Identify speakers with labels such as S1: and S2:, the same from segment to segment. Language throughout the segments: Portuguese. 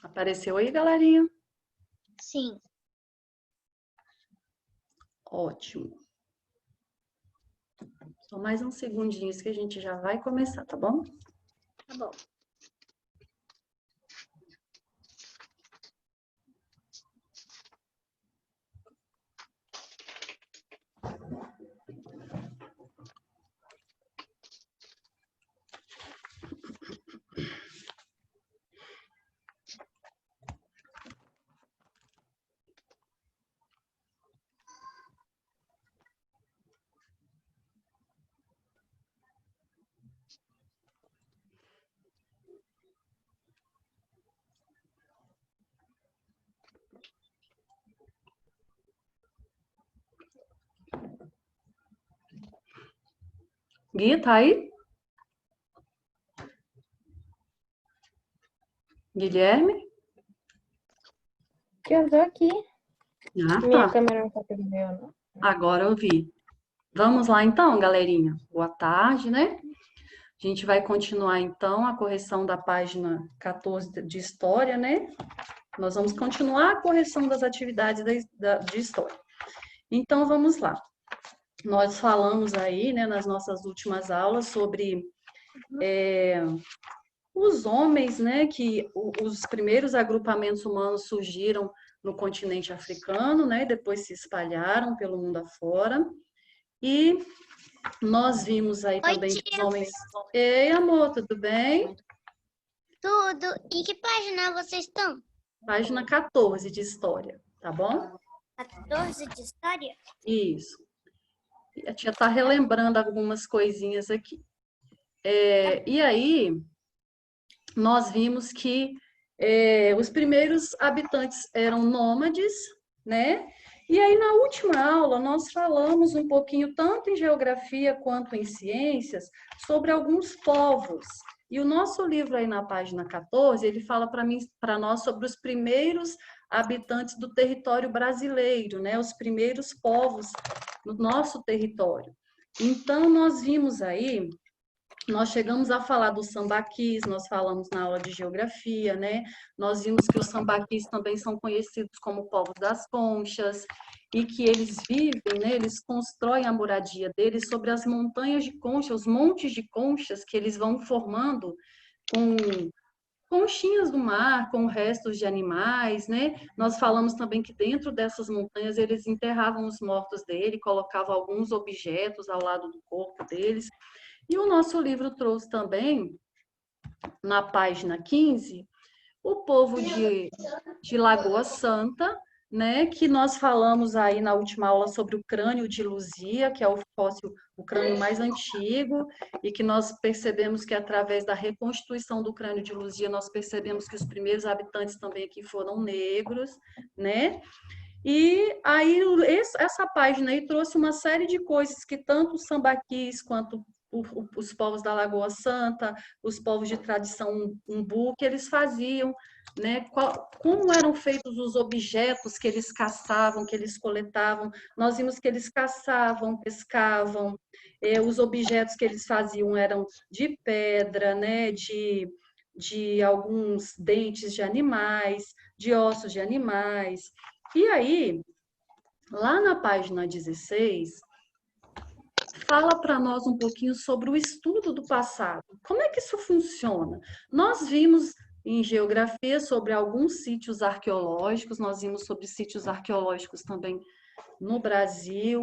S1: Apareceu aí, galerinha?
S2: Sim.
S1: Ótimo. Só mais uns segundinhos que a gente já vai começar, tá bom?
S2: Tá bom.
S1: Gui, tá aí? Guilherme?
S3: Eu tô aqui.
S1: Ah,
S3: Minha
S1: tá.
S3: câmera não tá pegando eu, não.
S1: Agora eu vi. Vamos lá então, galerinha. Boa tarde, né? A gente vai continuar então a correção da página 14 de História, né? Nós vamos continuar a correção das atividades de História. Então, vamos lá. Nós falamos aí, né, nas nossas últimas aulas sobre os homens, né, que os primeiros agrupamentos humanos surgiram no continente africano, né, e depois se espalharam pelo mundo afora. E nós vimos aí também que os homens... Ei, amor, tudo bem?
S2: Tudo. Em que página vocês estão?
S1: Página 14 de História, tá bom?
S2: 14 de história?
S1: Isso. A tia está relembrando algumas coisinhas aqui. E aí, nós vimos que os primeiros habitantes eram nômades, né? E aí, na última aula, nós falamos um pouquinho, tanto em geografia quanto em ciências, sobre alguns povos. E o nosso livro aí na página 14, ele fala para nós sobre os primeiros habitantes do território brasileiro, né? Os primeiros povos no nosso território. Então, nós vimos aí, nós chegamos a falar dos sambaquis, nós falamos na aula de geografia, né? Nós vimos que os sambaquis também são conhecidos como povos das conchas, e que eles vivem, né? Eles constroem a moradia deles sobre as montanhas de concha, os montes de conchas que eles vão formando com conchinhas do mar, com restos de animais, né? Nós falamos também que dentro dessas montanhas eles enterravam os mortos dele, colocavam alguns objetos ao lado do corpo deles. E o nosso livro trouxe também, na página 15, o povo de Lagoa Santa, né, que nós falamos aí na última aula sobre o crânio de Luzia, que é o fóssil, o crânio mais antigo, e que nós percebemos que através da reconstituição do crânio de Luzia, nós percebemos que os primeiros habitantes também aqui foram negros, né? E aí essa página aí trouxe uma série de coisas que tanto os sambaquis quanto os povos da Lagoa Santa, os povos de tradição umbu, que eles faziam, né? Como eram feitos os objetos que eles caçavam, que eles coletavam. Nós vimos que eles caçavam, pescavam, os objetos que eles faziam eram de pedra, né? De alguns dentes de animais, de ossos de animais. E aí, lá na página 16, fala para nós um pouquinho sobre o estudo do passado. Como é que isso funciona? Nós vimos em geografia sobre alguns sítios arqueológicos, nós vimos sobre sítios arqueológicos também no Brasil,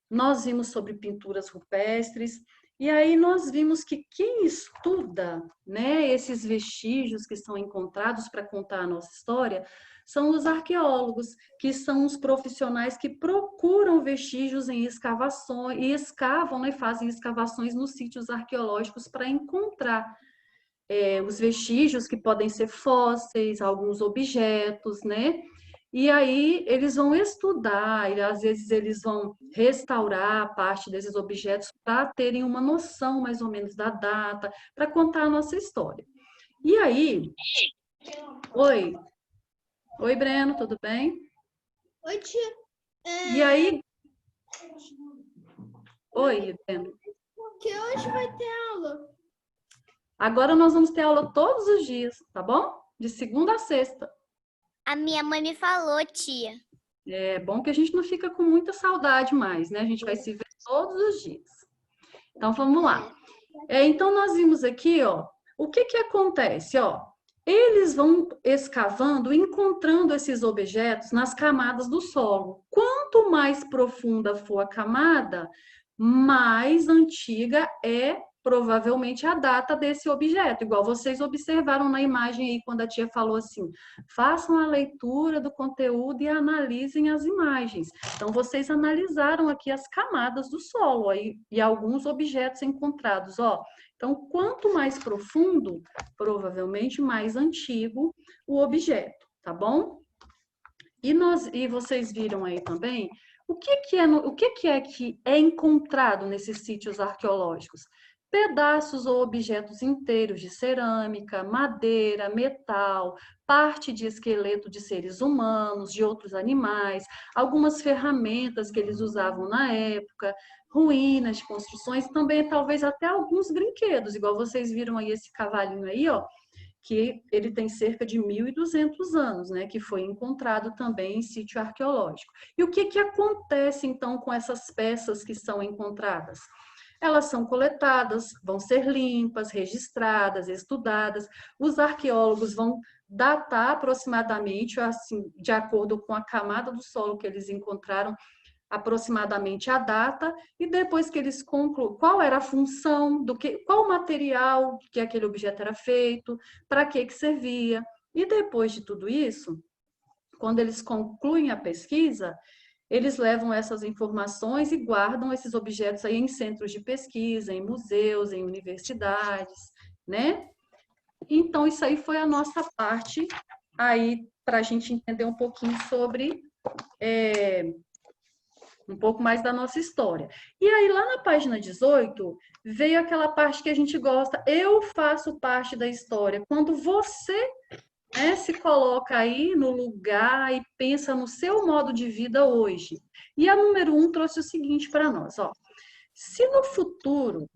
S1: nós vimos sobre pinturas rupestres, e aí nós vimos que quem estuda, né, esses vestígios que são encontrados para contar a nossa história são os arqueólogos, que são os profissionais que procuram vestígios em escavações e escavam, né, fazem escavações nos sítios arqueológicos para encontrar os vestígios que podem ser fósseis, alguns objetos, né? E aí eles vão estudar, e às vezes eles vão restaurar parte desses objetos para terem uma noção mais ou menos da data, para contar a nossa história. E aí, oi, oi Breno, tudo bem?
S2: Oi, tia.
S1: E aí, oi Breno.
S2: Que hoje vai ter aula.
S1: Agora nós vamos ter aula todos os dias, tá bom? De segunda a sexta.
S2: A minha mãe me falou, tia.
S1: É bom que a gente não fica com muita saudade mais, né? A gente vai se ver todos os dias. Então, vamos lá. Então, nós vimos aqui, ó, o que que acontece, ó? Eles vão escavando, encontrando esses objetos nas camadas do solo. Quanto mais profunda for a camada, mais antiga é provavelmente a data desse objeto. Igual vocês observaram na imagem aí, quando a tia falou assim, façam a leitura do conteúdo e analisem as imagens. Então, vocês analisaram aqui as camadas do solo aí, e alguns objetos encontrados, ó. Então, quanto mais profundo, provavelmente mais antigo o objeto, tá bom? E vocês viram aí também o que é encontrado nesses sítios arqueológicos? Pedaços ou objetos inteiros de cerâmica, madeira, metal, parte de esqueleto de seres humanos, de outros animais, algumas ferramentas que eles usavam na época, ruínas de construções, também talvez até alguns brinquedos, igual vocês viram aí esse cavalinho aí, ó, que ele tem cerca de 1.200 anos, né, que foi encontrado também em sítio arqueológico. E o que acontece, então, com essas peças que são encontradas? Elas são coletadas, vão ser limpas, registradas, estudadas. Os arqueólogos vão datar aproximadamente, assim, de acordo com a camada do solo que eles encontraram, aproximadamente a data, e depois que eles concluem qual era a função, qual o material que aquele objeto era feito, para que servia. E depois de tudo isso, quando eles concluem a pesquisa, eles levam essas informações e guardam esses objetos aí em centros de pesquisa, em museus, em universidades, né? Então, isso aí foi a nossa parte aí para a gente entender um pouquinho sobre um pouco mais da nossa história. E aí, lá na página 18, veio aquela parte que a gente gosta. Eu faço parte da história. Quando você, né, se coloca aí no lugar e pensa no seu modo de vida hoje. E a número 1 trouxe o seguinte para nós, ó. Se no futuro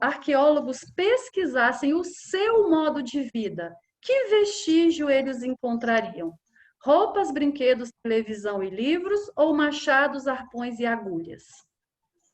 S1: arqueólogos pesquisassem o seu modo de vida, que vestígio eles encontrariam? Roupas, brinquedos, televisão e livros ou machados, arpões e agulhas?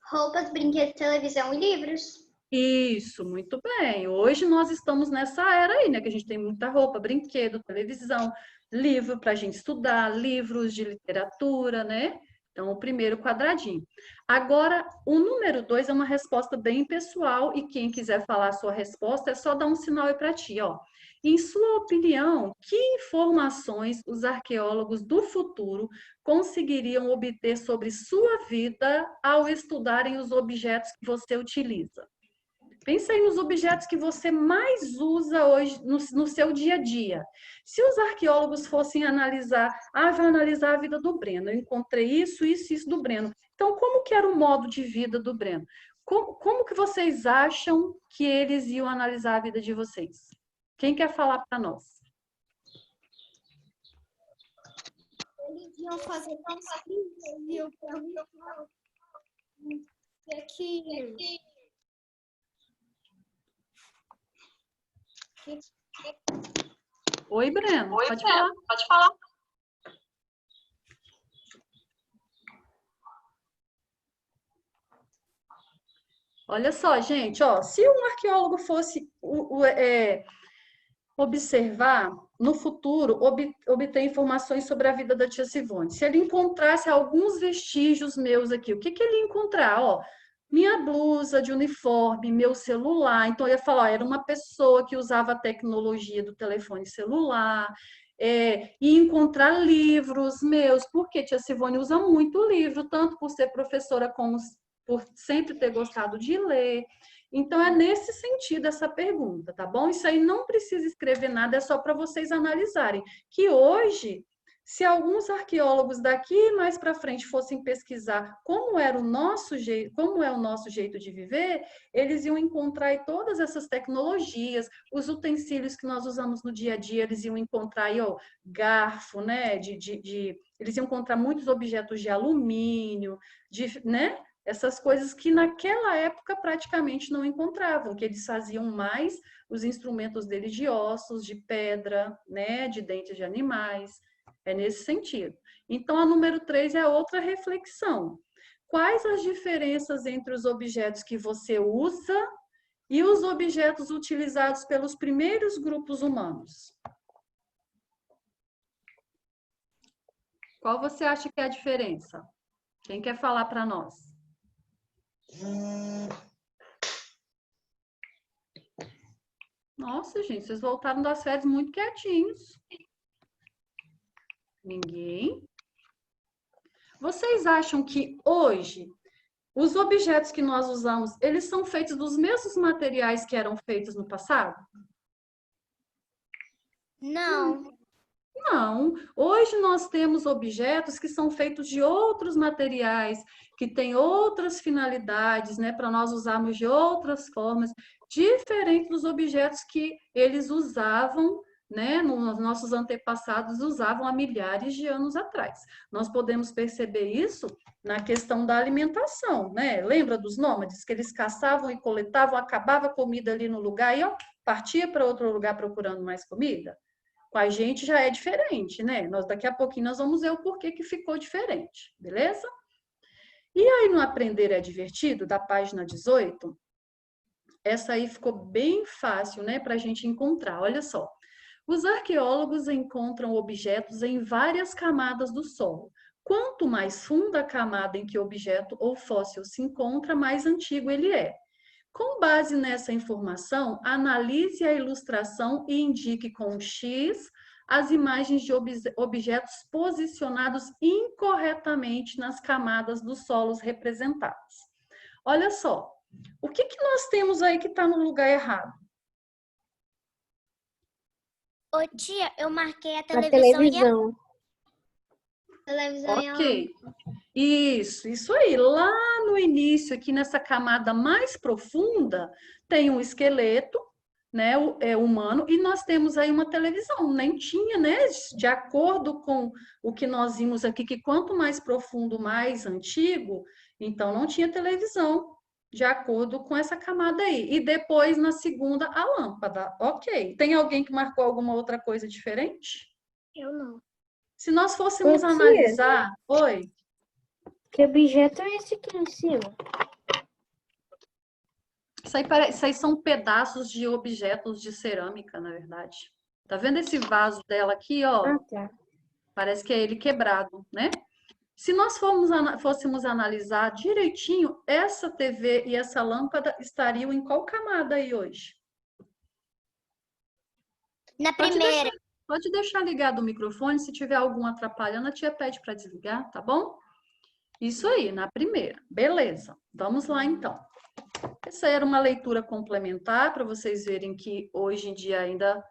S2: Roupas, brinquedos, televisão e livros.
S1: Isso, muito bem. Hoje nós estamos nessa era aí, né? Que a gente tem muita roupa, brinquedo, televisão, livro para a gente estudar, livros de literatura, né? Então, o primeiro quadradinho. Agora, o número 2 é uma resposta bem pessoal e quem quiser falar a sua resposta é só dar um sinal aí para ti, ó. Em sua opinião, que informações os arqueólogos do futuro conseguiriam obter sobre sua vida ao estudarem os objetos que você utiliza? Pensa aí nos objetos que você mais usa hoje no seu dia a dia. Se os arqueólogos fossem analisar, vai analisar a vida do Breno, eu encontrei isso do Breno. Então, como que era o modo de vida do Breno? Como que vocês acham que eles iam analisar a vida de vocês? Quem quer falar para nós?
S3: Eles iam fazer pesquisa, iam perguntar que
S1: Oi, Breno,
S4: Oi,
S1: pode
S4: Breno,
S1: falar.
S4: pode falar.
S1: Olha só, gente, ó, se um arqueólogo fosse observar no futuro, obter informações sobre a vida da tia Sivone, se ele encontrasse alguns vestígios meus aqui, o que que ele ia encontrar? Ó, minha blusa de uniforme, meu celular. Então, eu ia falar, ó, era uma pessoa que usava a tecnologia do telefone celular, e encontrar livros meus, porque tia Sivone usa muito livro, tanto por ser professora como por sempre ter gostado de ler. Então, é nesse sentido essa pergunta, tá bom? Isso aí não precisa escrever nada, é só para vocês analisarem. Que hoje, se alguns arqueólogos daqui mais para frente fossem pesquisar como era o nosso jeito, como é o nosso jeito de viver, eles iam encontrar aí todas essas tecnologias, os utensílios que nós usamos no dia a dia, eles iam encontrar aí, ó, garfo, né? Eles iam encontrar muitos objetos de alumínio, né? Essas coisas que naquela época praticamente não encontravam, que eles faziam mais os instrumentos deles de ossos, de pedra, né, de dentes de animais, é nesse sentido. Então, a número 3 é outra reflexão. Quais as diferenças entre os objetos que você usa e os objetos utilizados pelos primeiros grupos humanos? Qual você acha que é a diferença? Quem quer falar para nós? Nossa, gente, vocês voltaram das férias muito quietinhos. Ninguém? Vocês acham que hoje os objetos que nós usamos, eles são feitos dos mesmos materiais que eram feitos no passado?
S2: Não.
S1: Não. Hoje nós temos objetos que são feitos de outros materiais, que têm outras finalidades, né, para nós usarmos de outras formas, diferente dos objetos que eles usavam, né, nos nossos antepassados usavam há milhares de anos atrás. Nós podemos perceber isso na questão da alimentação, né? Lembra dos nômades que eles caçavam e coletavam, acabava a comida ali no lugar e ó, partia para outro lugar procurando mais comida? Com a gente já é diferente, né? Daqui a pouquinho nós vamos ver o porquê que ficou diferente, beleza? E aí no Aprender é Divertido, da página 18, essa aí ficou bem fácil, né, para a gente encontrar. Olha só. Os arqueólogos encontram objetos em várias camadas do solo. Quanto mais funda a camada em que o objeto ou fóssil se encontra, mais antigo ele é. Com base nessa informação, analise a ilustração e indique com X as imagens de objetos posicionados incorretamente nas camadas dos solos representados. Olha só, o que nós temos aí que está no lugar errado?
S2: Ô tia, eu marquei a
S3: a
S2: televisão
S3: televisão.
S1: Ok, isso aí. Lá no início, aqui nessa camada mais profunda, tem um esqueleto, né, humano, e nós temos aí uma televisão. Nem tinha, né, de acordo com o que nós vimos aqui, que quanto mais profundo, mais antigo, então não tinha televisão, de acordo com essa camada aí. E depois, na segunda, a lâmpada. Ok. Tem alguém que marcou alguma outra coisa diferente?
S2: Eu não.
S1: Se nós fôssemos
S3: Tia.
S1: analisar... Oi?
S3: Que objeto é esse aqui em cima?
S1: Isso aí são pedaços de objetos de cerâmica, na verdade. Tá vendo esse vaso dela aqui, ó?
S3: Ah, tá.
S1: Parece que é ele quebrado, né? Se nós fôssemos analisar direitinho, essa TV e essa lâmpada estariam em qual camada aí hoje?
S2: Na
S1: Pode
S2: primeira.
S1: deixar, pode deixar ligado o microfone, se tiver algum atrapalhando, a tia pede para desligar, tá bom? Isso aí, na primeira. Beleza. Vamos lá, então. Essa era uma leitura complementar para vocês verem que hoje em dia ainda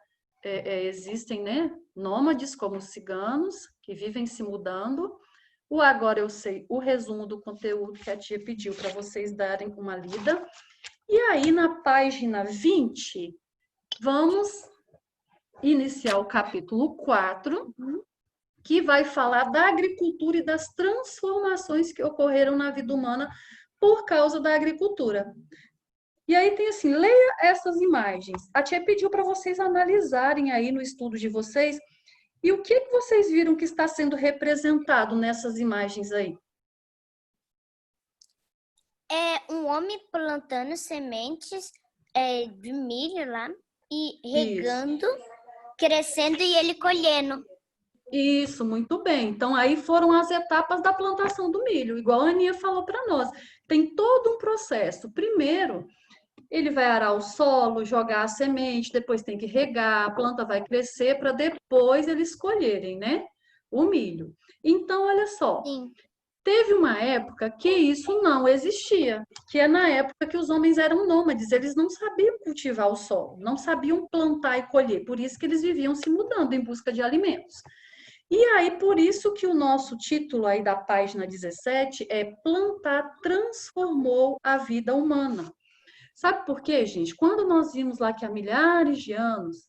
S1: existem, né, nômades como os ciganos, que vivem se mudando. O Agora Eu Sei, o resumo do conteúdo que a tia pediu para vocês darem uma lida. E aí, na página 20, vamos iniciar o capítulo 4, que vai falar da agricultura e das transformações que ocorreram na vida humana por causa da agricultura. E aí tem assim, leia essas imagens. A tia pediu para vocês analisarem aí no estudo de vocês e o que vocês viram que está sendo representado nessas imagens aí?
S2: É um homem plantando sementes de milho lá e regando, crescendo e ele colhendo.
S1: Isso, muito bem. Então, aí foram as etapas da plantação do milho, igual a Aninha falou para nós. Tem todo um processo. Primeiro, ele vai arar o solo, jogar a semente, depois tem que regar, a planta vai crescer para depois eles colherem, né? O milho. Então, olha só,
S2: Sim.
S1: teve uma época que isso não existia, que é na época que os homens eram nômades, eles não sabiam cultivar o solo, não sabiam plantar e colher, por isso que eles viviam se mudando em busca de alimentos. E aí, por isso que o nosso título aí da página 17 é Plantar transformou a vida humana. Sabe por quê, gente? Quando nós vimos lá que há milhares de anos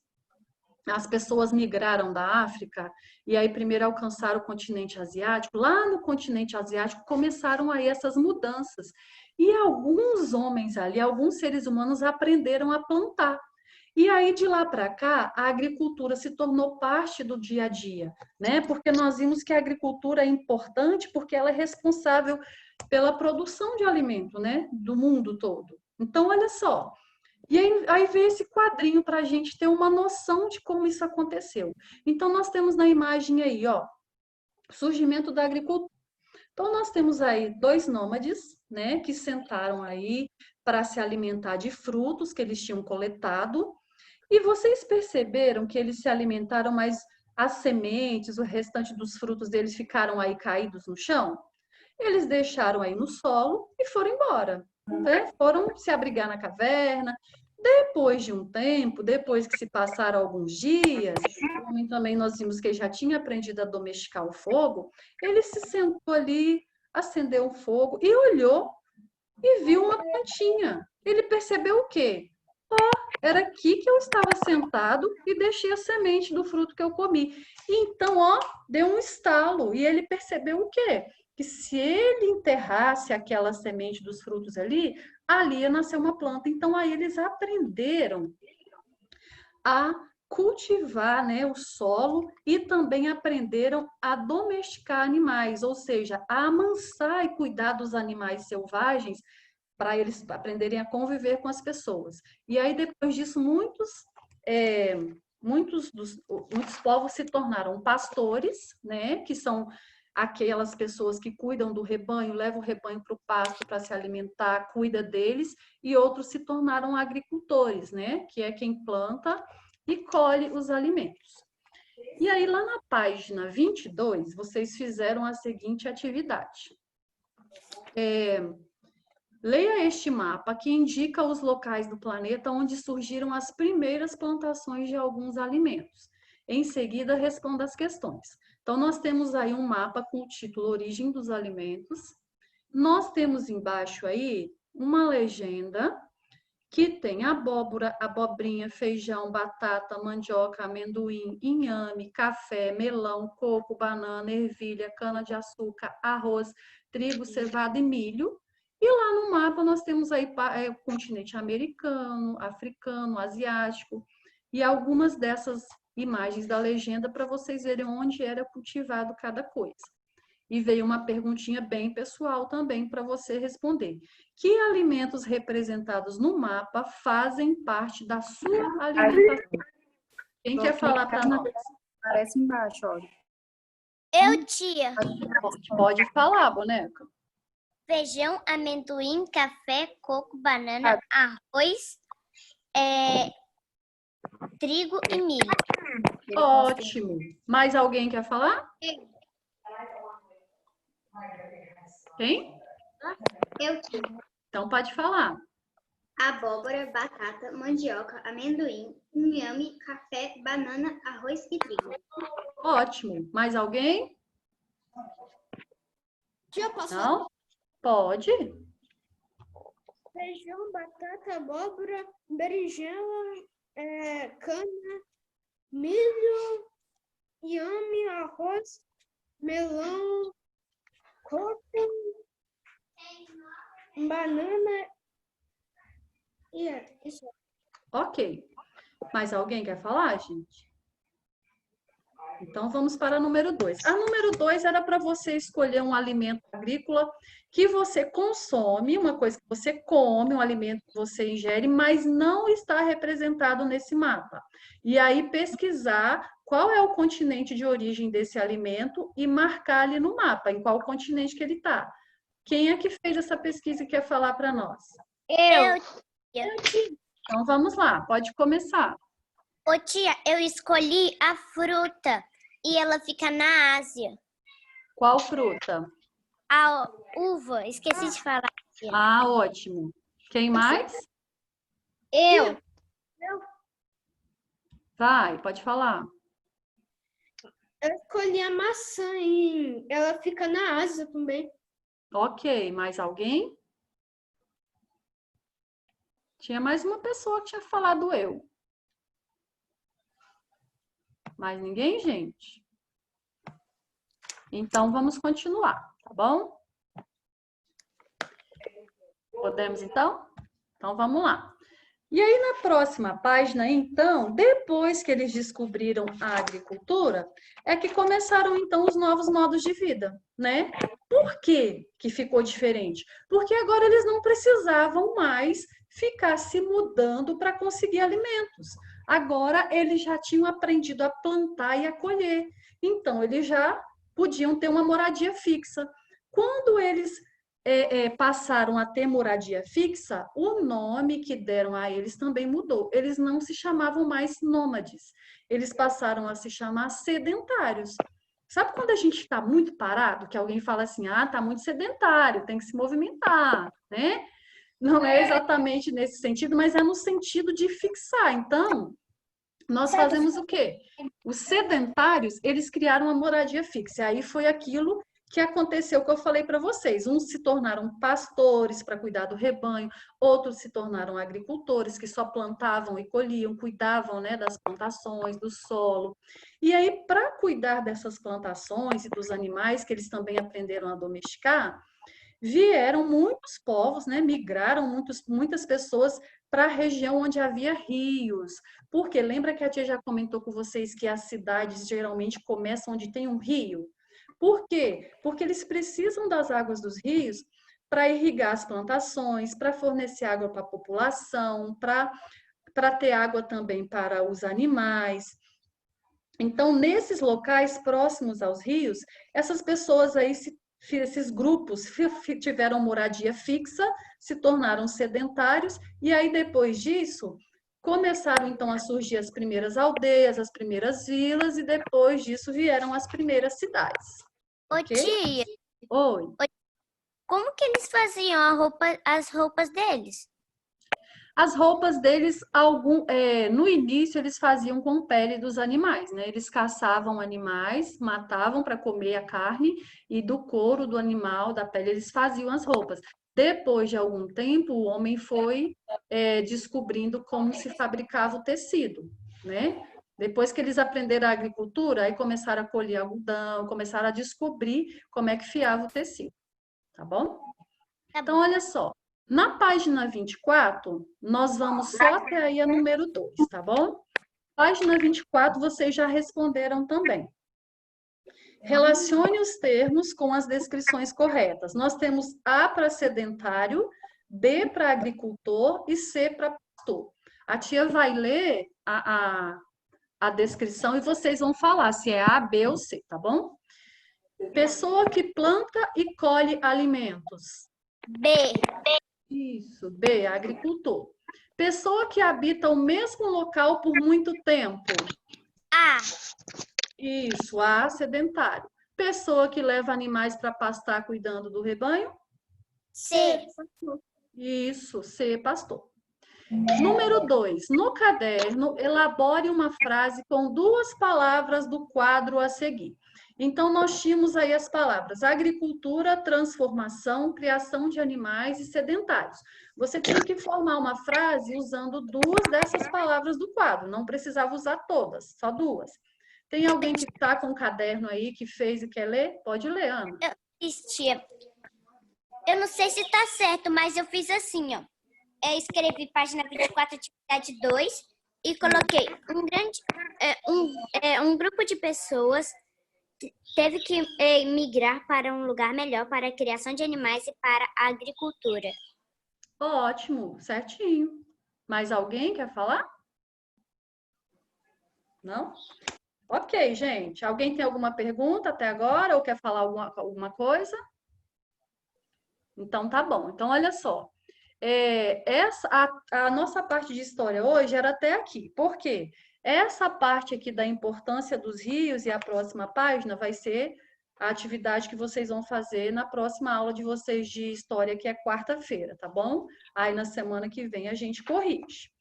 S1: as pessoas migraram da África e aí primeiro alcançaram o continente asiático, lá no continente asiático começaram aí essas mudanças. E alguns homens ali, alguns seres humanos aprenderam a plantar. E aí, de lá para cá, a agricultura se tornou parte do dia a dia, né? Porque nós vimos que a agricultura é importante porque ela é responsável pela produção de alimento, né? Do mundo todo. Então, olha só. E aí vem esse quadrinho para a gente ter uma noção de como isso aconteceu. Então, nós temos na imagem aí, ó, surgimento da agricultura. Então, nós temos aí dois nômades, né, que sentaram aí para se alimentar de frutos que eles tinham coletado. E vocês perceberam que eles se alimentaram, mas as sementes, o restante dos frutos deles ficaram aí caídos no chão? Eles deixaram aí no solo e foram embora, né? Foram se abrigar na caverna. Depois de um tempo, depois que se passaram alguns dias, o homem também nós vimos que ele já tinha aprendido a domesticar o fogo, ele se sentou ali, acendeu o fogo e olhou e viu uma plantinha. Ele percebeu o quê? Era aqui que eu estava sentado e deixei a semente do fruto que eu comi. E então, ó, deu um estalo e ele percebeu o quê? Que se ele enterrasse aquela semente dos frutos ali, ali ia nascer uma planta. Então, aí eles aprenderam a cultivar, né, o solo e também aprenderam a domesticar animais, ou seja, a amansar e cuidar dos animais selvagens para eles aprenderem a conviver com as pessoas. E aí, depois disso, muitos povos se tornaram pastores, né? Que são aquelas pessoas que cuidam do rebanho, levam o rebanho para o pasto para se alimentar, cuida deles, e outros se tornaram agricultores, né? Que é quem planta e colhe os alimentos. E aí, lá na página 22, vocês fizeram a seguinte atividade. Leia este mapa que indica os locais do planeta onde surgiram as primeiras plantações de alguns alimentos. Em seguida, responda as questões. Então, nós temos aí um mapa com o título Origem dos Alimentos. Nós temos embaixo aí uma legenda que tem abóbora, abobrinha, feijão, batata, mandioca, amendoim, inhame, café, melão, coco, banana, ervilha, cana-de-açúcar, arroz, trigo, cevada e milho. E lá no mapa nós temos aí o continente americano, africano, asiático e algumas dessas imagens da legenda para vocês verem onde era cultivado cada coisa. E veio uma perguntinha bem pessoal também para você responder. Que alimentos representados no mapa fazem parte da sua alimentação? Quem quer falar para nós?
S4: Aparece embaixo, olha.
S2: Eu, tia.
S1: Pode falar, boneca.
S2: Feijão, amendoim, café, coco, banana, arroz, trigo e milho.
S1: Ótimo. Mais alguém quer falar? Quem?
S5: Eu tinha
S1: Então pode falar.
S5: abóbora, batata, mandioca, amendoim, inhame, café, banana, arroz e trigo.
S1: Ótimo. Mais alguém?
S3: Tia, posso
S1: Não? Pode.
S3: feijão, batata, abóbora, berinjela, cana, milho, inhame, arroz, melão, coco, banana e isso.
S1: Ok. Mais alguém quer falar, gente? Então, vamos para a número 2. A número 2 era para você escolher um alimento agrícola que você consome, uma coisa que você come, um alimento que você ingere, mas não está representado nesse mapa. E aí, pesquisar qual é o continente de origem desse alimento e marcar ali no mapa, em qual continente que ele está. Quem é que fez essa pesquisa e quer falar para nós?
S2: Eu.
S1: Então, vamos lá, pode começar.
S2: Ô tia, eu escolhi a fruta e ela fica na Ásia.
S1: Qual fruta?
S2: A uva, esqueci de falar.
S1: Ah, ótimo. Quem mais?
S2: Eu.
S1: Vai, pode falar.
S3: Eu escolhi a maçã e ela fica na Ásia também.
S1: Ok, mais alguém? Tinha mais uma pessoa que tinha falado eu. Mais ninguém, gente? Então, vamos continuar, tá bom? Podemos, então? Então, vamos lá. E aí, na próxima página, então, depois que eles descobriram a agricultura, é que começaram, então, os novos modos de vida, né? Por que que ficou diferente? Porque agora eles não precisavam mais ficar se mudando para conseguir alimentos. Agora, eles já tinham aprendido a plantar e a colher. Então, eles já podiam ter uma moradia fixa. Quando eles passaram a ter moradia fixa, o nome que deram a eles também mudou. Eles não se chamavam mais nômades, eles passaram a se chamar sedentários. Sabe quando a gente está muito parado, que alguém fala assim, ah, está muito sedentário, tem que se movimentar, né? Não é exatamente nesse sentido, mas é no sentido de fixar. Então, nós fazemos o quê? Os sedentários, eles criaram uma moradia fixa. E aí foi aquilo que aconteceu que eu falei para vocês. Uns se tornaram pastores para cuidar do rebanho, outros se tornaram agricultores que só plantavam e colhiam, cuidavam, né, das plantações, do solo. E aí, para cuidar dessas plantações e dos animais que eles também aprenderam a domesticar, vieram muitos povos, né, migraram muitas pessoas para a região onde havia rios. Porque lembra que a tia já comentou com vocês que as cidades geralmente começam onde tem um rio? Por quê? Porque eles precisam das águas dos rios para irrigar as plantações, para fornecer água para a população, para ter água também para os animais. Então, nesses locais próximos aos rios, essas pessoas aí, esses grupos tiveram moradia fixa, se tornaram sedentários, e aí depois disso, começaram então a surgir as primeiras aldeias, as primeiras vilas, e depois disso vieram as primeiras cidades.
S2: Ô
S1: Ok?
S2: tia,
S1: Oi.
S2: como que eles faziam as roupas deles?
S1: As roupas deles, no início, eles faziam com pele dos animais, né? Eles caçavam animais, matavam para comer a carne e do couro do animal, da pele, eles faziam as roupas. Depois de algum tempo, o homem foi descobrindo como se fabricava o tecido, né? Depois que eles aprenderam a agricultura, aí começaram a colher algodão, começaram a descobrir como é que fiava o tecido, tá bom? Então, olha só. Na página 24, nós vamos só até aí a número 2, tá bom? Página 24, vocês já responderam também. Relacione os termos com as descrições corretas. Nós temos A para sedentário, B para agricultor e C para pastor. A tia vai ler a descrição e vocês vão falar se é A, B ou C, tá bom? Pessoa que planta e colhe alimentos.
S2: B.
S1: Isso, B, agricultor. Pessoa que habita o mesmo local por muito tempo.
S2: A.
S1: Isso, A, sedentário. Pessoa que leva animais para pastar cuidando do rebanho.
S2: C.
S1: Isso, C, pastor. Número 2. No caderno, elabore uma frase com 2 palavras do quadro a seguir. Então, nós tínhamos aí as palavras agricultura, transformação, criação de animais e sedentários. Você tinha que formar uma frase usando 2 dessas palavras do quadro. Não precisava usar todas, só 2. Tem alguém que está com o caderno aí, que fez e quer ler? Pode ler, Ana.
S2: Tia, eu não sei se tá certo, mas eu fiz assim, ó. Eu escrevi página 24, atividade 2, e coloquei um grupo de pessoas teve que migrar para um lugar melhor para a criação de animais e para a agricultura.
S1: Ótimo, certinho. Mais alguém quer falar? Não? Ok, gente. Alguém tem alguma pergunta até agora ou quer falar alguma coisa? Então, tá bom. Então, olha só. A nossa parte de história hoje era até aqui. Por quê? Essa parte aqui da importância dos rios e a próxima página vai ser a atividade que vocês vão fazer na próxima aula de vocês de história, que é quarta-feira, tá bom? Aí, na semana que vem, a gente corrige.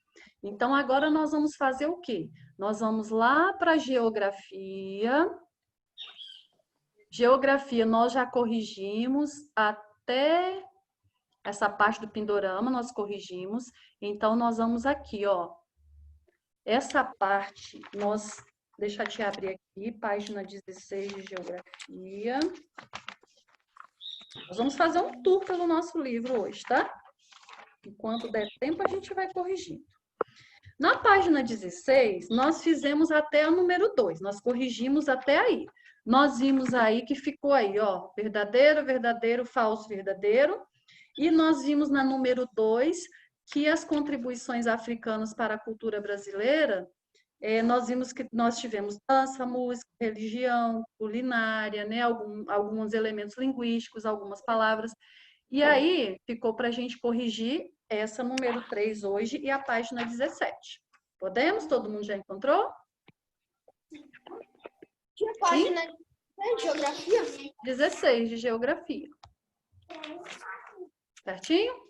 S1: Então, agora nós vamos fazer o quê? Nós vamos lá para geografia. Geografia, nós já corrigimos até essa parte do pindorama, nós corrigimos. Então, nós vamos aqui, ó. Essa parte, deixa eu te abrir aqui, página 16 de geografia. Nós vamos fazer um tour pelo nosso livro hoje, tá? Enquanto der tempo, a gente vai corrigindo. Na página 16, nós fizemos até a número 2, nós corrigimos até aí. Nós vimos aí que ficou aí, ó, verdadeiro, verdadeiro, falso, verdadeiro. E nós vimos na número 2 que as contribuições africanas para a cultura brasileira, nós vimos que nós tivemos dança, música, religião, culinária, né, alguns elementos linguísticos, algumas palavras. E aí ficou para a gente corrigir essa número 3 hoje e a página 17. Podemos? Todo mundo já encontrou?
S3: Que página de geografia?
S1: 16 de geografia. Certinho?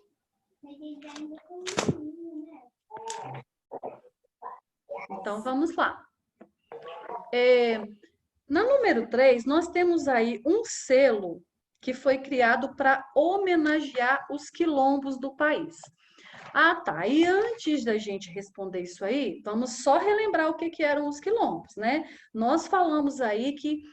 S1: Então, vamos lá. Na número 3, nós temos aí um selo que foi criado para homenagear os quilombos do país. Ah, tá. E antes da gente responder isso aí, vamos só relembrar o que eram os quilombos, né? Nós falamos aí que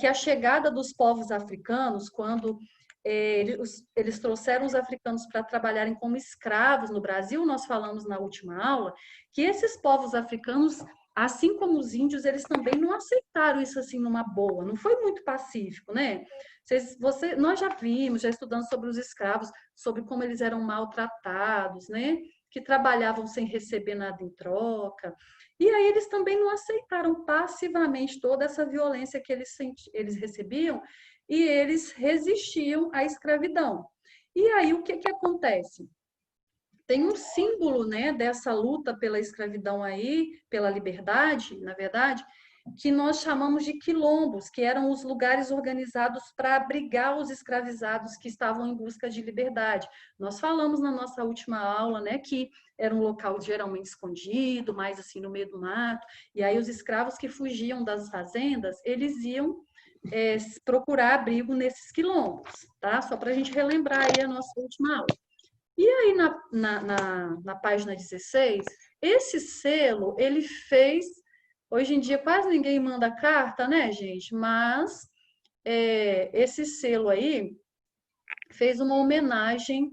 S1: a chegada dos povos africanos, quando eles trouxeram os africanos para trabalharem como escravos no Brasil, nós falamos na última aula, que esses povos africanos, assim como os índios, eles também não aceitaram isso assim numa boa, não foi muito pacífico, né? Nós já vimos, já estudamos sobre os escravos, sobre como eles eram maltratados, né? Que trabalhavam sem receber nada em troca. E aí eles também não aceitaram passivamente toda essa violência que eles recebiam e eles resistiam à escravidão. E aí o que acontece? Tem um símbolo, né, dessa luta pela escravidão aí, pela liberdade, na verdade, que nós chamamos de quilombos, que eram os lugares organizados para abrigar os escravizados que estavam em busca de liberdade. Nós falamos na nossa última aula, né, que era um local geralmente escondido, mais assim no meio do mato, e aí os escravos que fugiam das fazendas, eles iam procurar abrigo nesses quilombos, tá? Só para a gente relembrar aí a nossa última aula. E aí na página 16, esse selo, ele fez... Hoje em dia quase ninguém manda carta, né, gente? Mas esse selo aí fez uma homenagem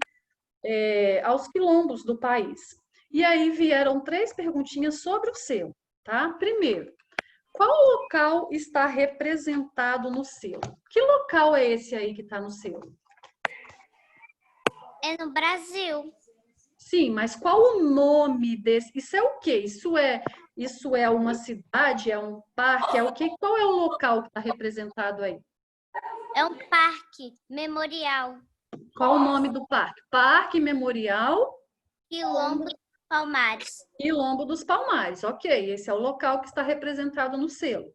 S1: aos quilombos do país. E aí vieram 3 perguntinhas sobre o selo, tá? Primeiro, qual local está representado no selo? Que local é esse aí que está no selo?
S2: É no Brasil.
S1: Sim, mas qual o nome desse? Isso é o quê? Isso é uma cidade? É um parque? É o quê? Qual é o local que está representado aí?
S2: É um parque memorial.
S1: Qual o nome do parque? Parque Memorial
S2: Quilombo do Palmares.
S1: Quilombo dos Palmares, ok. Esse é o local que está representado no selo.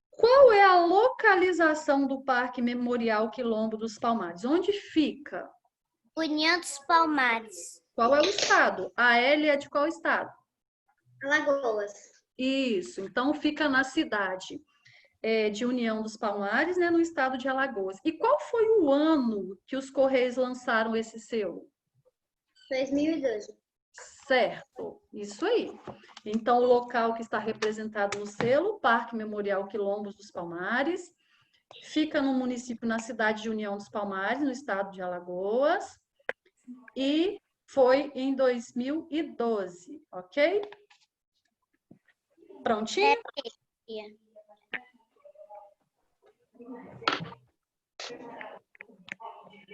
S1: Qual é a localização do Parque Memorial Quilombo dos Palmares? Onde fica?
S2: União dos Palmares.
S1: Qual é o estado? A L é de qual estado?
S5: Alagoas.
S1: Isso, então fica na cidade de União dos Palmares, né, no estado de Alagoas. E qual foi o ano que os Correios lançaram esse selo?
S5: 2012.
S1: Certo, isso aí. Então, o local que está representado no selo, Parque Memorial Quilombos dos Palmares, fica no município, na cidade de União dos Palmares, no estado de Alagoas, e foi em 2012, ok? Prontinho?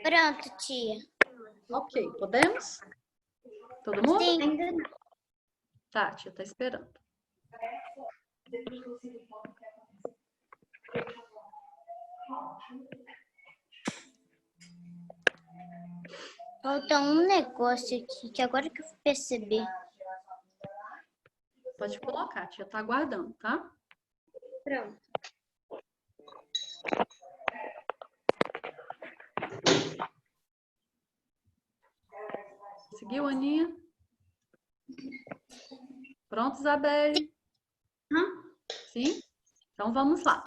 S2: Pronto, tia.
S1: Ok, podemos? Todo mundo?
S2: Sim.
S5: Ainda não.
S1: Tá, tia, tá esperando.
S2: Falta um negócio aqui, que agora que eu fui perceber.
S1: Pode colocar, tia, tá aguardando, tá?
S5: Pronto.
S1: Seguiu, Aninha? Pronto, Isabelle? Sim? Então, vamos lá.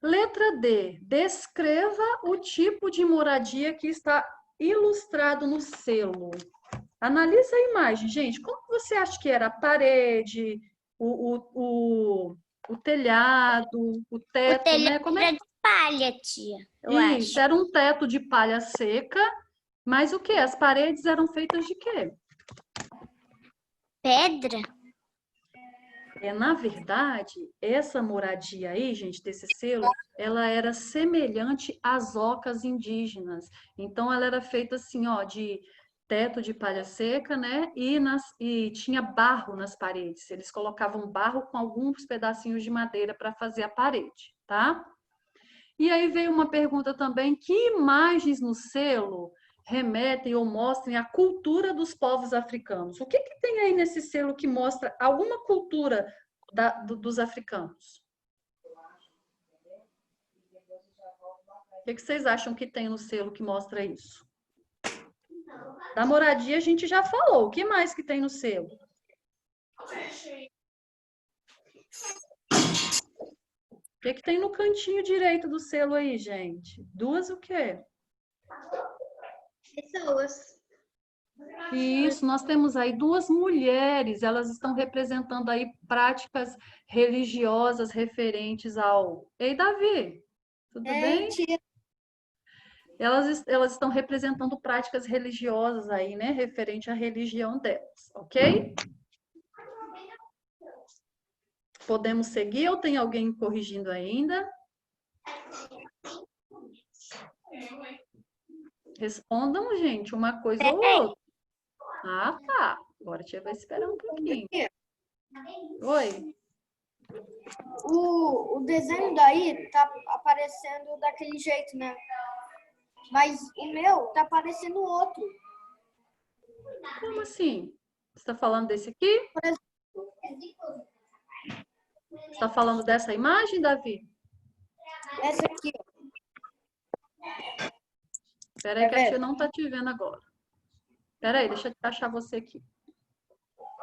S1: Letra D. Descreva o tipo de moradia que está ilustrado no selo. Analisa a imagem, gente. Como você acha que era a parede, o telhado, o teto,
S2: O telhado
S1: né? Como é
S2: era de palha, tia. Eu
S1: Isso,
S2: acho.
S1: era um teto de palha seca, mas o quê? As paredes eram feitas de quê?
S2: Pedra?
S1: Na verdade, essa moradia aí, gente, desse selo, ela era semelhante às ocas indígenas. Então, ela era feita assim, ó, de teto de palha seca, né? E tinha barro nas paredes. Eles colocavam barro com alguns pedacinhos de madeira para fazer a parede, tá? E aí veio uma pergunta também: que imagens no selo remetem ou mostrem a cultura dos povos africanos? O que tem aí nesse selo que mostra alguma cultura dos africanos? O que vocês acham que tem no selo que mostra isso? Da moradia a gente já falou. O que mais que tem no selo? O que tem no cantinho direito do selo aí, gente? Duas o quê?
S5: Pessoas.
S1: Isso, nós temos aí duas mulheres, elas estão representando aí práticas religiosas referentes ao... Ei, Davi, tudo bem?
S3: Tia.
S1: Elas estão representando práticas religiosas aí, né, referente à religião delas, ok? Podemos seguir ou tem alguém corrigindo ainda? Respondam, gente, uma coisa ou outra. Ah, tá. Agora a tia vai esperar um pouquinho. Oi?
S3: O desenho daí tá aparecendo daquele jeito, né? Mas o meu tá aparecendo outro.
S1: Como assim? Você está falando desse aqui? Você está falando dessa imagem, Davi?
S3: Essa aqui, ó.
S1: Espera aí que a tia não está te vendo agora. Espera aí, deixa eu achar você aqui.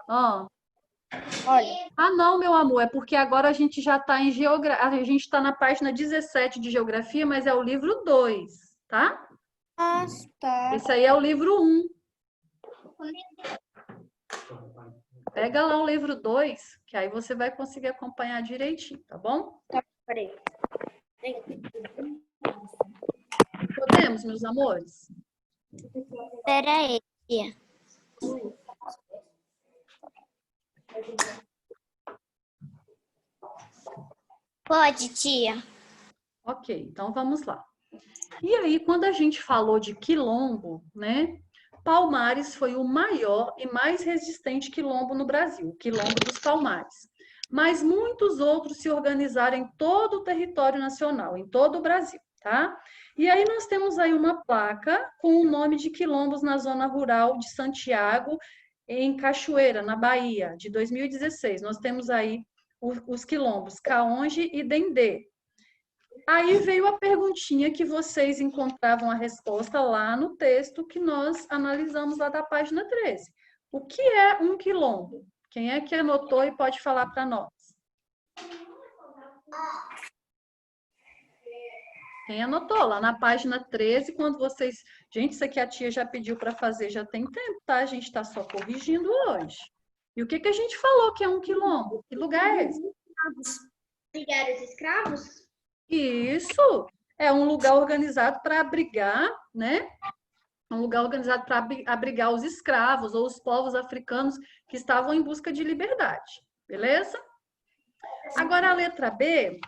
S1: Ó.
S3: Olha.
S1: Ah, não, meu amor, é porque agora a gente já está em geografia. A gente está na página 17 de geografia, mas é o livro 2, tá?
S3: Ah, tá.
S1: Esse aí é o livro 1. Pega lá o livro 2, que aí você vai conseguir acompanhar direitinho, tá bom?
S3: Tá, peraí.
S1: Podemos, meus amores?
S2: Espera aí, tia. Pode, tia.
S1: Ok, então vamos lá. E aí, quando a gente falou de quilombo, né? Palmares foi o maior e mais resistente quilombo no Brasil, o Quilombo dos Palmares. Mas muitos outros se organizaram em todo o território nacional, em todo o Brasil, tá? E aí nós temos aí uma placa com o nome de quilombos na zona rural de Santiago, em Cachoeira, na Bahia, de 2016. Nós temos aí os quilombos Caonde e Dendê. Aí veio a perguntinha que vocês encontravam a resposta lá no texto que nós analisamos lá da página 13. O que é um quilombo? Quem é que anotou e pode falar para nós? Quem anotou? Lá na página 13, quando vocês... Gente, isso aqui a tia já pediu para fazer, já tem tempo, tá? A gente está só corrigindo hoje. E o que a gente falou que é um quilombo? Que lugar é esse?
S5: Abrigar os escravos?
S1: Isso! É um lugar organizado para abrigar, né? Um lugar organizado para abrigar os escravos ou os povos africanos que estavam em busca de liberdade. Beleza? Agora, a letra B,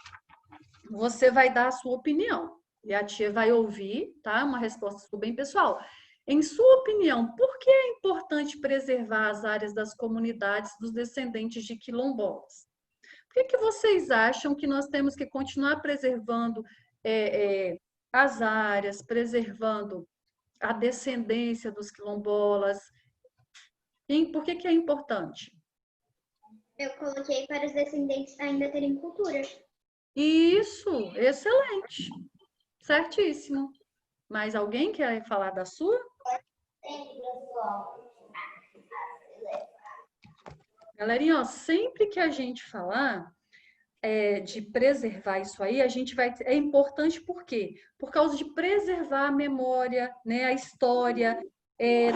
S1: você vai dar a sua opinião. E a tia vai ouvir, tá? Uma resposta bem pessoal. Em sua opinião, por que é importante preservar as áreas das comunidades dos descendentes de quilombolas? Por que vocês acham que nós temos que continuar preservando as áreas, preservando a descendência dos quilombolas? E por que é importante?
S5: Eu coloquei para os descendentes ainda terem cultura.
S1: Isso, excelente. Certíssimo. Mais alguém quer falar da sua? Galerinha, ó, sempre que a gente falar de preservar isso aí, a gente vai... É importante por quê? Por causa de preservar a memória, né, a história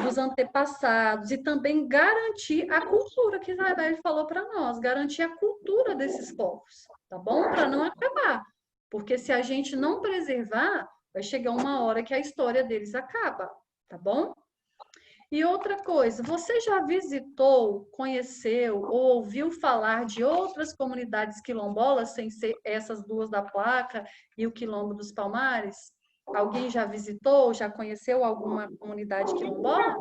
S1: dos antepassados e também garantir a cultura que Isabel falou para nós, garantir a cultura desses povos, tá bom? Para não acabar. Porque se a gente não preservar, vai chegar uma hora que a história deles acaba, tá bom? E outra coisa, você já visitou, conheceu ou ouviu falar de outras comunidades quilombolas, sem ser essas duas da placa e o Quilombo dos Palmares? Alguém já visitou, já conheceu alguma comunidade quilombola?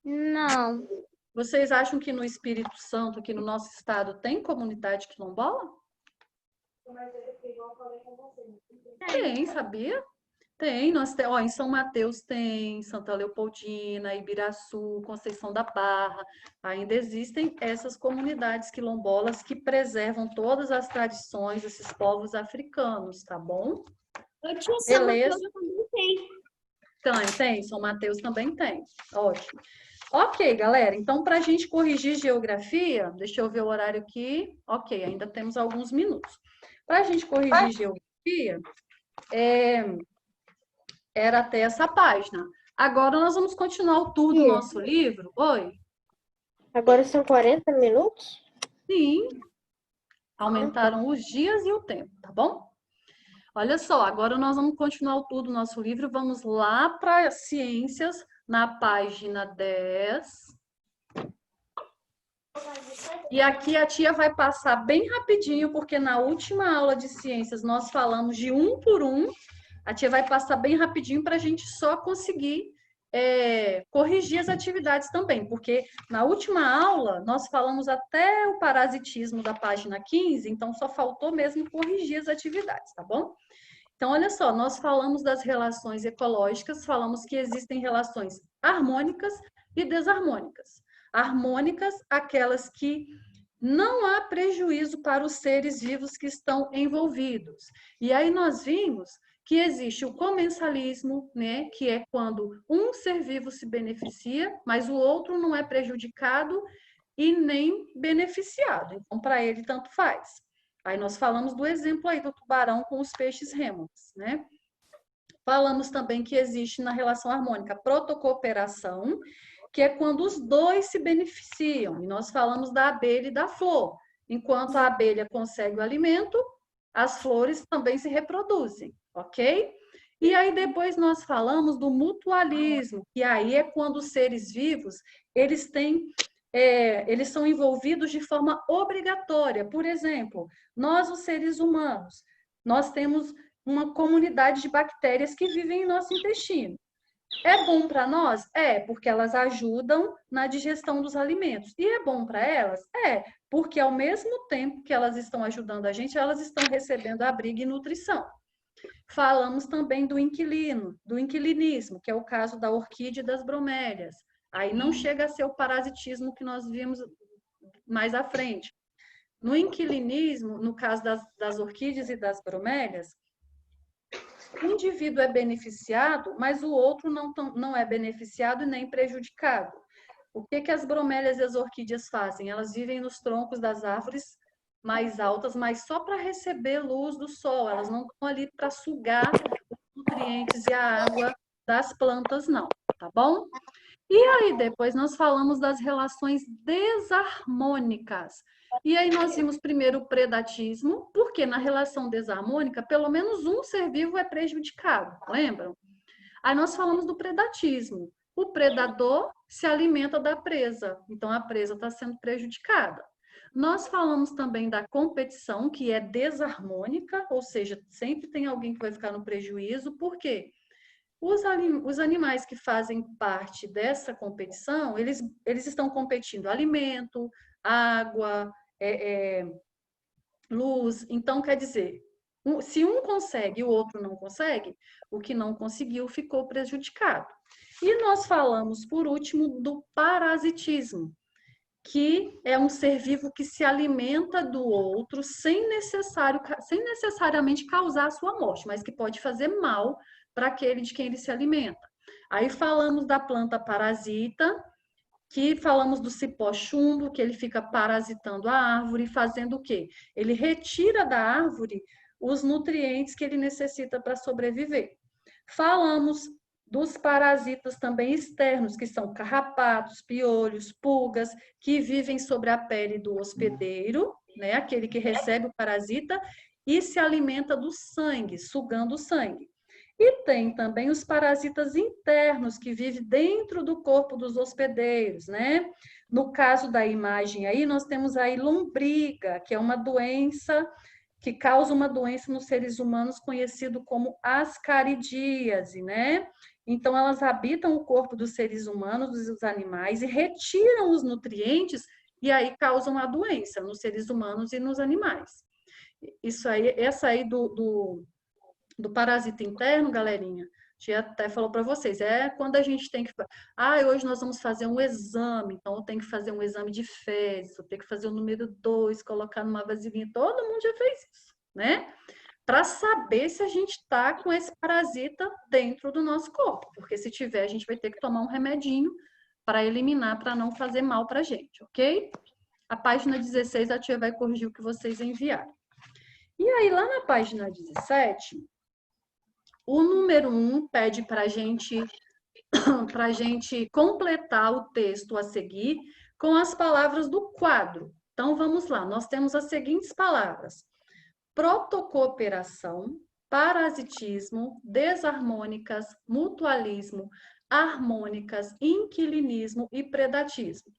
S2: Não.
S1: Vocês acham que no Espírito Santo, aqui no nosso estado, tem comunidade quilombola? Tem, sabia? Tem, em São Mateus tem, Santa Leopoldina, Ibiraçu, Conceição da Barra, ainda existem essas comunidades quilombolas que preservam todas as tradições desses povos africanos, tá bom? Beleza? Tem, São Mateus também tem, ótimo. Ok, galera, então para a gente corrigir geografia, deixa eu ver o horário aqui, ok, ainda temos alguns minutos. Para a gente corrigir geografia, era até essa página. Agora nós vamos continuar o tudo do nosso livro. Oi?
S6: Agora são 40 minutos?
S1: Sim. Aumentaram os dias e o tempo, tá bom? Olha só, agora nós vamos continuar o tudo do nosso livro. Vamos lá para Ciências, na página 10. E aqui a tia vai passar bem rapidinho, porque na última aula de Ciências nós falamos de um por um. A tia vai passar bem rapidinho para a gente só conseguir corrigir as atividades também, porque na última aula nós falamos até o parasitismo da página 15, então só faltou mesmo corrigir as atividades, tá bom? Então, olha só, nós falamos das relações ecológicas, falamos que existem relações harmônicas e desarmônicas. Harmônicas, aquelas que não há prejuízo para os seres vivos que estão envolvidos. E aí nós vimos que existe o comensalismo, né, que é quando um ser vivo se beneficia, mas o outro não é prejudicado e nem beneficiado. Então, para ele, tanto faz. Aí nós falamos do exemplo aí do tubarão com os peixes remos, né? Falamos também que existe na relação harmônica protocooperação, que é quando os dois se beneficiam. E nós falamos da abelha e da flor. Enquanto a abelha consegue o alimento, as flores também se reproduzem, ok? E aí depois nós falamos do mutualismo, que aí é quando os seres vivos, eles são envolvidos de forma obrigatória. Por exemplo, nós, os seres humanos, nós temos uma comunidade de bactérias que vivem em nosso intestino. É bom para nós? É, porque elas ajudam na digestão dos alimentos. E é bom para elas? É, porque ao mesmo tempo que elas estão ajudando a gente, elas estão recebendo abrigo e nutrição. Falamos também do inquilinismo, que é o caso da orquídea e das bromélias. Aí não chega a ser o parasitismo que nós vimos mais à frente. No inquilinismo, no caso das orquídeas e das bromélias, o indivíduo é beneficiado, mas o outro não é beneficiado e nem prejudicado. O que as bromélias e as orquídeas fazem? Elas vivem nos troncos das árvores mais altas, mas só para receber luz do sol. Elas não estão ali para sugar os nutrientes e a água das plantas, não, tá bom? E aí, depois nós falamos das relações desarmônicas. E aí nós vimos primeiro o predatismo, porque na relação desarmônica, pelo menos um ser vivo é prejudicado, lembram? Aí nós falamos do predatismo. O predador se alimenta da presa, então a presa está sendo prejudicada. Nós falamos também da competição, que é desarmônica, ou seja, sempre tem alguém que vai ficar no prejuízo, por quê? Os animais que fazem parte dessa competição, eles estão competindo alimento, água, luz. Então, quer dizer, se um consegue e o outro não consegue, o que não conseguiu ficou prejudicado. E nós falamos, por último, do parasitismo, que é um ser vivo que se alimenta do outro sem necessariamente causar a sua morte, mas que pode fazer mal para aquele de quem ele se alimenta. Aí falamos da planta parasita, que falamos do cipó chumbo, que ele fica parasitando a árvore, fazendo o quê? Ele retira da árvore os nutrientes que ele necessita para sobreviver. Falamos dos parasitas também externos, que são carrapatos, piolhos, pulgas, que vivem sobre a pele do hospedeiro, né? Aquele que recebe o parasita, e se alimenta do sangue, sugando o sangue. E tem também os parasitas internos, que vivem dentro do corpo dos hospedeiros, né? No caso da imagem aí, nós temos aí lombriga, que é uma doença que causa uma doença nos seres humanos conhecido como ascaridíase, né? Então, elas habitam o corpo dos seres humanos, dos animais, e retiram os nutrientes, e aí causam a doença nos seres humanos e nos animais. Isso aí, essa aí do parasita interno, galerinha, a gente até falou para vocês, é quando a gente tem que... hoje nós vamos fazer um exame, então eu tenho que fazer um exame de fezes, eu tenho que fazer o número 2, colocar numa vasilhinha, todo mundo já fez isso, né? Para saber se a gente está com esse parasita dentro do nosso corpo, porque se tiver, a gente vai ter que tomar um remedinho para eliminar, para não fazer mal para a gente, ok? A página 16, a tia vai corrigir o que vocês enviaram. E aí, lá na página 17... o número 1 pede para a gente completar o texto a seguir com as palavras do quadro. Então, vamos lá. Nós temos as seguintes palavras: protocooperação, parasitismo, desarmônicas, mutualismo, harmônicas, inquilinismo e predatismo.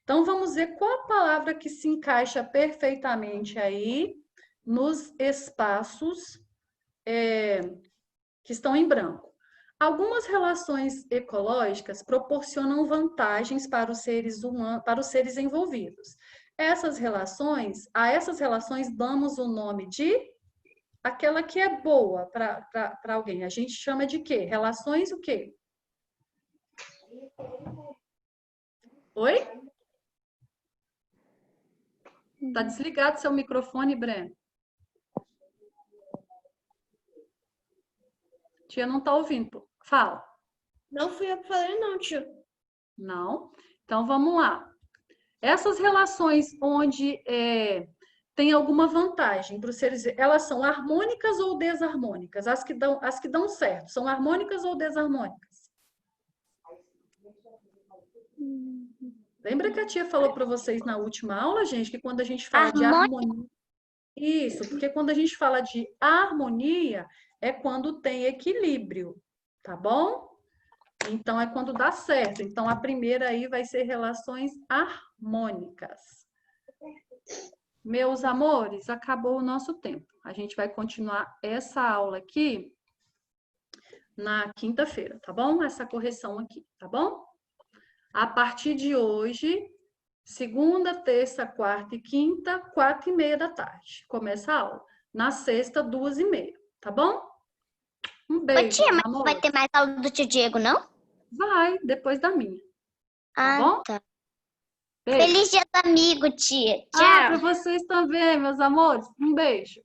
S1: Então, vamos ver qual a palavra que se encaixa perfeitamente aí nos espaços que estão em branco. Algumas relações ecológicas proporcionam vantagens para os seres humanos, para os seres envolvidos. A essas relações damos o nome de aquela que é boa para alguém. A gente chama de quê? Relações o quê? Oi? Tá desligado seu microfone, Breno? Tia não tá ouvindo, pô. Fala.
S6: Não fui eu que falei, não, tio.
S1: Não? Então, vamos lá. Essas relações onde tem alguma vantagem para os seres, elas são harmônicas ou desarmônicas? As que dão certo, são harmônicas ou desarmônicas? Lembra que a tia falou para vocês na última aula, gente, que quando a gente fala de harmonia... Isso, porque quando a gente fala de harmonia, é quando tem equilíbrio, tá bom? Então, é quando dá certo. Então, a primeira aí vai ser relações harmônicas. Meus amores, acabou o nosso tempo. A gente vai continuar essa aula aqui na quinta-feira, tá bom? Essa correção aqui, tá bom? A partir de hoje, segunda, terça, quarta e quinta, 4h30 da tarde. Começa a aula. Na sexta, 2h30, tá bom? Um beijo,
S2: Ô, tia, mas
S1: amor.
S2: vai ter mais aula do tio Diego, não?
S1: Vai, depois da minha.
S2: Ah,
S1: bom?
S2: tá.
S1: Beijo.
S2: Feliz Dia do Amigo, tia.
S1: Ah, para
S2: Tchau.
S1: vocês também, meus amores. Um beijo.